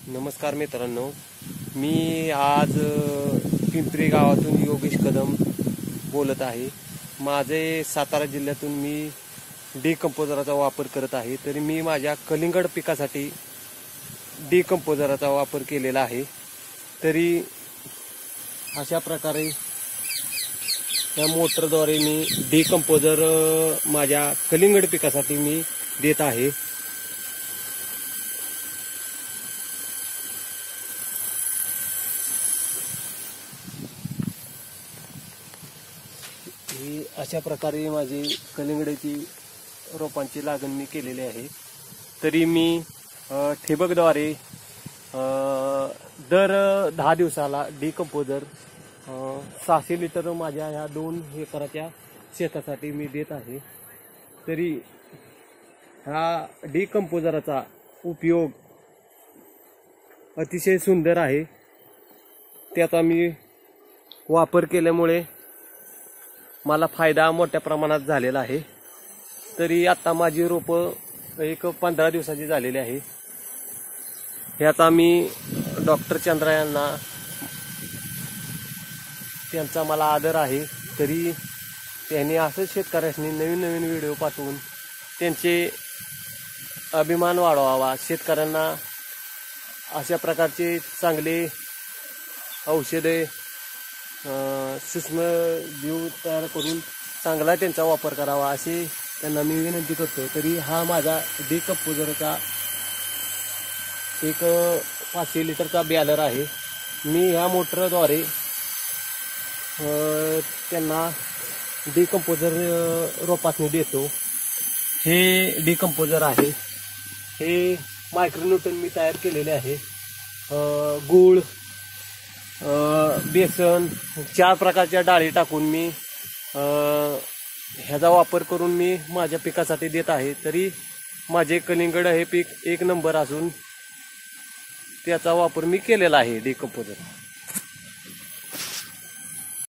नमस्कार मित्रांनो, मी आज पिंपरी गावातून योगेश कदम बोलत आहे। माझे सातारा जिल्ह्यातून मी डिकंपोजरचा वापर करत आहे। तरी मी माझ्या कलिंगड पिकासाठी डिकंपोजरचा वापर केलेला आहे। तरी अशा प्रकारे या मोटरद्वारे मी डिकंपोजर माझ्या कलिंगड पिकासाठी मी देत आहे। ही अशा प्रकारे माझी कलिंगडाची रोपांची लागण मी केलेली आहे। तरी मी ठिबकद्वारे दर 10 दिवसाला डिकंपोजर 600 लिटर माझ्या ह्या 2 एकराच्या शेतासाठी मी देत आहे। तरी हा डिकंपोजरचा उपयोग अतिशय सुंदर आहे। त्याचा मी वापर केल्यामुळे मला फायदा मोठ्या प्रमाणात झालेला आहे। तरी आता माझी रोपं एक 15 दिवसाची झालेली आहे। ह्याचा मी डॉक्टर चंद्रा यांना त्यांचा मला आदर आहे। तरी त्यांनी असंच शेतकऱ्यांनी नवीन नवीन व्हिडिओ पाठवून त्यांचे अभिमान वाढवावा, शेतकऱ्यांना अशा प्रकारचे चांगले औषधे सूक्ष्म जीव तयार करून चांगला त्यांचा वापर करावा असे त्यांना मी विनंती करतो। तरी हा माझा डिकंपोजरचा एक 500 लिटरचा बॅलर आहे। मी ह्या मोटरद्वारे त्यांना डिकंपोजर रोपासनी देतो। हे डिकंपोजर आहे, हे मायक्रोन्यूटन मी तयार केलेले आहे। गूळ, बेसन, 4 प्रकारच्या डाळी टाकून मी ह्याचा वापर करून मी माझ्या पिकासाठी देत आहे। तरी माझे कलिंगड हे पीक 1 नंबर असून त्याचा वापर मी केलेला आहे डिकंपोजर।